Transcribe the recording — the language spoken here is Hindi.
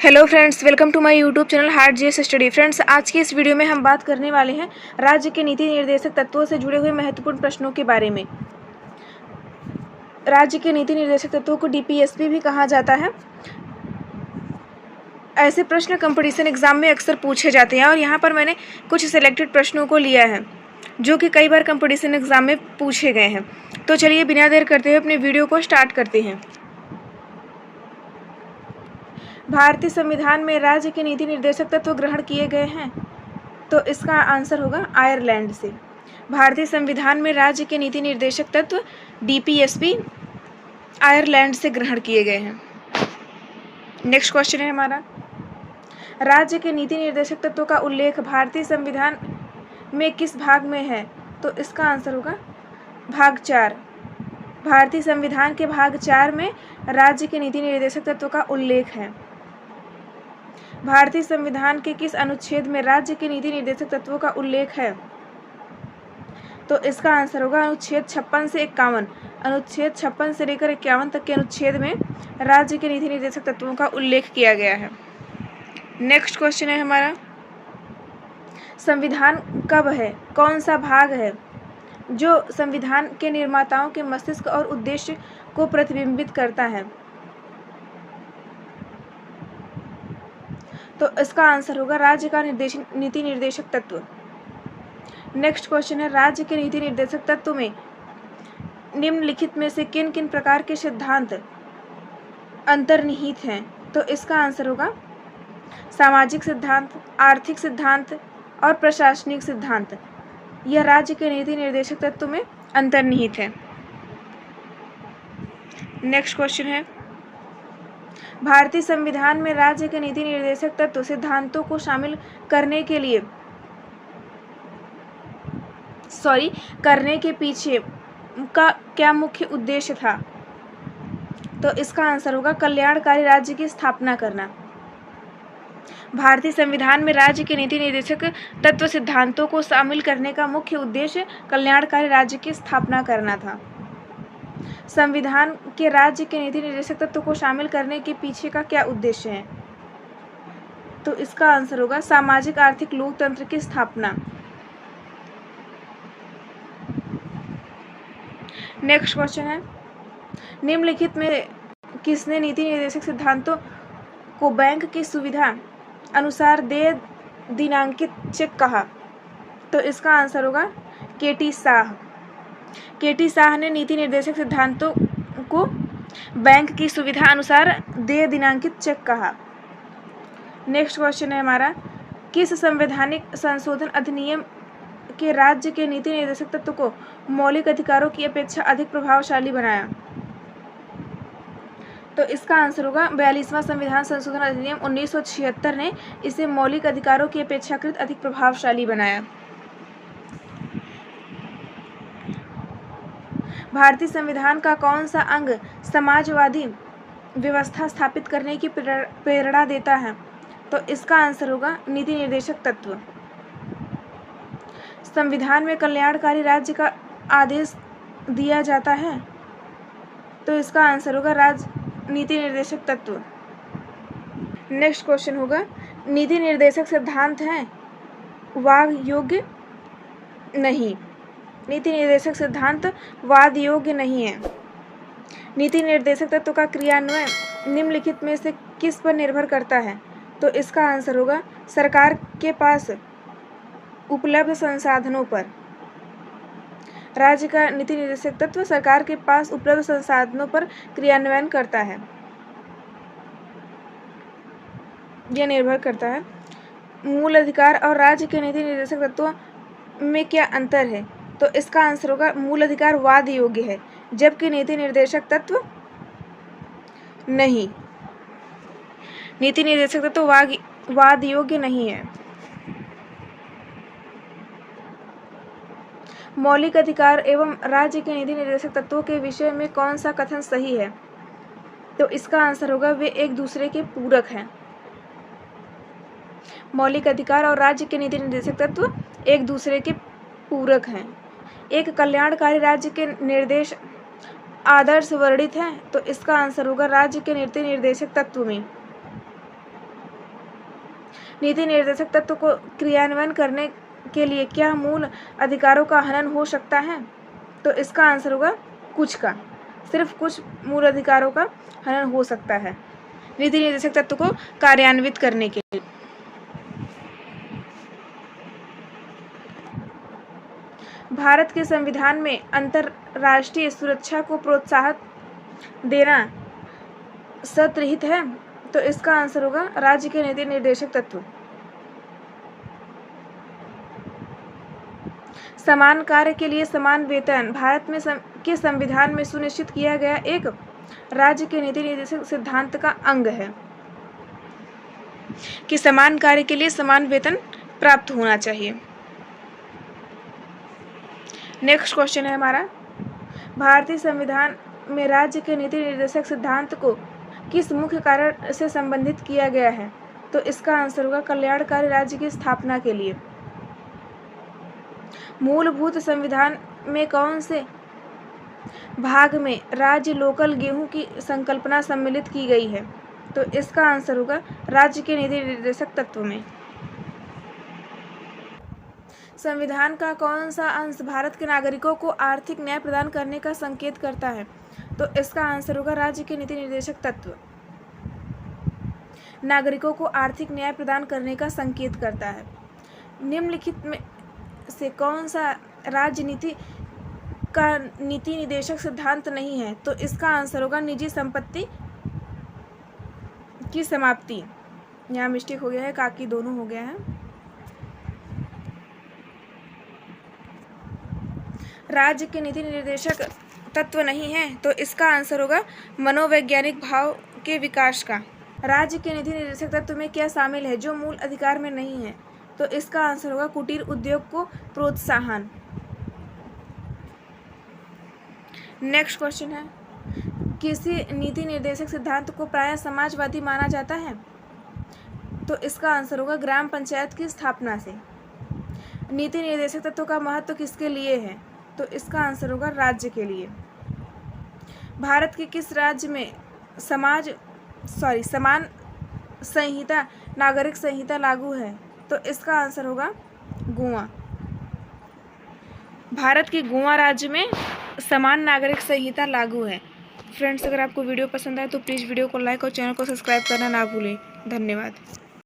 Hello friends, welcome to my YouTube channel hard GS study. Friends, आज की इस वीडियो में हम बात करने वाले हैं राज्य के नीति निर्देशक तत्वों से जुड़े हुए महत्वपूर्ण प्रश्नों के बारे में। राज्य के नीति निर्देशक तत्वों को डीपीएसपी भी कहा जाता है। ऐसे प्रश्न कंपटीशन एग्जाम में अक्सर पूछे जाते हैं और यहाँ पर मैंने कुछ सिलेक्टेड प्रश्नों को लिया है जो कि कई बार कंपटीशन एग्जाम में पूछे गए हैं। तो चलिए बिना देर करते हुए अपने वीडियो को स्टार्ट करते हैं। भारतीय संविधान में राज्य के नीति निर्देशक तत्व ग्रहण किए गए हैं, तो इसका आंसर होगा आयरलैंड से। भारतीय संविधान में राज्य के नीति निर्देशक तत्व डीपीएसपी आयरलैंड से ग्रहण किए गए हैं। नेक्स्ट क्वेश्चन है हमारा, राज्य के नीति निर्देशक तत्वों का उल्लेख भारतीय संविधान में किस भाग में है? तो इसका आंसर होगा भाग 4। भारतीय संविधान के भाग 4 में राज्य के नीति निर्देशक तत्वों का उल्लेख है। भारतीय संविधान के किस अनुच्छेद में राज्य के नीति निर्देशक तत्वों का उल्लेख है? तो इसका आंसर होगा अनुच्छेद 56 से 51। अनुच्छेद 56 से लेकर 51 तक के अनुच्छेद में राज्य के नीति निर्देशक तत्वों का उल्लेख किया गया है। नेक्स्ट क्वेश्चन है हमारा, संविधान कब है? कौन सा भाग है जो संविधान के निर्माताओं के मस्तिष्क और उद्देश्य को प्रतिबिंबित करता है? तो इसका आंसर होगा राज्य का नीति निर्देशक तत्व। नेक्स्ट क्वेश्चन है, राज्य के नीति निर्देशक तत्व में निम्नलिखित में से किन किन प्रकार के सिद्धांत अंतर्निहित हैं? तो इसका आंसर होगा सामाजिक सिद्धांत, आर्थिक सिद्धांत और प्रशासनिक सिद्धांत। यह राज्य के नीति निर्देशक तत्व में अंतर्निहित है। नेक्स्ट क्वेश्चन है, भारतीय संविधान में राज्य के नीति निर्देशक तत्व सिद्धांतों को शामिल करने के पीछे का क्या मुख्य उद्देश्य था? तो इसका आंसर होगा कल्याणकारी राज्य की स्थापना करना। भारतीय संविधान में राज्य के नीति निर्देशक तत्व सिद्धांतों को शामिल करने का मुख्य उद्देश्य कल्याणकारी राज्य की स्थापना करना था। संविधान के राज्य के नीति निर्देशक तत्व को शामिल करने के पीछे का क्या उद्देश्य है? तो इसका आंसर होगा सामाजिक आर्थिक लोकतंत्र की स्थापना। नेक्स्ट क्वेश्चन है, निम्नलिखित में किसने नीति निर्देशक सिद्धांतों को बैंक की सुविधा अनुसार देय दिनांकित चेक कहा? तो इसका आंसर होगा केटी शाह। केटी शाह ने नीति निर्देशक सिद्धांतों को बैंक की सुविधा अनुसार देय दिनांकित चेक कहा। नेक्स्ट क्वेश्चन है हमारा, किस संवैधानिक संशोधन अधिनियम के राज्य के नीति निर्देशक तत्व को मौलिक अधिकारों की अपेक्षा अधिक प्रभावशाली बनाया? तो इसका आंसर होगा 42वां संविधान संशोधन अधिनियम 1976 ने इसे मौलिक अधिकारों की अपेक्षाकृत अधिक प्रभावशाली बनाया। भारतीय संविधान का कौन सा अंग समाजवादी व्यवस्था स्थापित करने की प्रेरणा देता है? तो इसका आंसर होगा नीति निर्देशक तत्व। संविधान में कल्याणकारी राज्य का आदेश दिया जाता है, तो इसका आंसर होगा नीति निर्देशक तत्व। नेक्स्ट क्वेश्चन होगा, नीति निर्देशक सिद्धांत हैं वाद योग्य नहीं। नीति निर्देशक सिद्धांत वाद योग्य नहीं है। नीति निर्देशक तत्व का क्रियान्वयन निम्नलिखित में से किस पर निर्भर करता है? तो इसका आंसर होगा सरकार के पास उपलब्ध संसाधनों पर। राज्य का नीति निर्देशक तत्व सरकार के पास उपलब्ध संसाधनों पर क्रियान्वयन करता है, यह निर्भर करता है। मूल अधिकार और राज्य के नीति निर्देशक तत्वों में क्या अंतर है? तो इसका आंसर होगा मूल अधिकार वाद योग्य है, जबकि नीति निर्देशक तत्व नहीं। नीति निर्देशक तत्व वाद योग्य नहीं है। मौलिक अधिकार एवं राज्य के नीति निर्देशक तत्वों के विषय में कौन सा कथन सही है? तो इसका आंसर होगा वे एक दूसरे के पूरक हैं। मौलिक अधिकार और राज्य के नीति निर्देशक तत्व एक दूसरे के पूरक हैं। एक कल्याणकारी राज्य के निर्देश आदर्श वर्णित हैं, तो इसका आंसर होगा राज्य के नीति निर्देशक तत्व में। नीति निर्देशक तत्व को क्रियान्वयन करने के लिए क्या मूल अधिकारों का हनन हो सकता है? तो इसका आंसर होगा कुछ का, सिर्फ कुछ मूल अधिकारों का हनन हो सकता है नीति निर्देशक तत्व को कार्यान्वित करने के लिए। भारत के संविधान में अंतर्राष्ट्रीय सुरक्षा को प्रोत्साहन देना सत्रहित है, तो इसका आंसर होगा राज्य के नीति निर्देशक तत्व। समान कार्य के लिए समान वेतन भारत में के संविधान में सुनिश्चित किया गया एक राज्य के नीति निर्देशक सिद्धांत का अंग है कि समान कार्य के लिए समान वेतन प्राप्त होना चाहिए। नेक्स्ट क्वेश्चन है हमारा, भारतीय संविधान में राज्य के नीति निर्देशक सिद्धांत को किस मुख्य कारण से संबंधित किया गया है? तो इसका आंसर होगा कल्याणकारी राज्य की स्थापना के लिए। मूलभूत संविधान में कौन से भाग में राज्य लोकल गेहूं की संकल्पना सम्मिलित की गई है? तो इसका आंसर होगा राज्य के नीति निर्देशक तत्व में। संविधान का कौन सा अंश भारत के नागरिकों को आर्थिक न्याय प्रदान करने का संकेत करता है? तो इसका आंसर होगा राज्य के नीति निर्देशक तत्व नागरिकों को आर्थिक न्याय प्रदान करने का संकेत करता है। निम्नलिखित में से कौन सा राज्य नीति का नीति निर्देशक सिद्धांत नहीं है? तो इसका आंसर होगा निजी संपत्ति की समाप्ति। यहाँ मिस्टेक हो गया है, काकी दोनों हो गया है। राज्य के नीति निर्देशक तत्व नहीं है, तो इसका आंसर होगा मनोवैज्ञानिक भाव के विकास का। राज्य के नीति निर्देशक तत्व में क्या शामिल है जो मूल अधिकार में नहीं है? तो इसका आंसर होगा कुटीर उद्योग को प्रोत्साहन। नेक्स्ट क्वेश्चन है, किसी नीति निर्देशक सिद्धांत को प्रायः समाजवादी माना जाता है? तो इसका आंसर होगा ग्राम पंचायत की स्थापना से। नीति निर्देशक तत्व का महत्व किसके लिए है? तो इसका आंसर होगा राज्य के लिए। भारत के किस राज्य में समान संहिता नागरिक संहिता लागू है? तो इसका आंसर होगा गोवा। भारत के गोवा राज्य में समान नागरिक संहिता लागू है। फ्रेंड्स, अगर आपको वीडियो पसंद आए तो प्लीज़ वीडियो को लाइक और चैनल को सब्सक्राइब करना ना भूलें। धन्यवाद।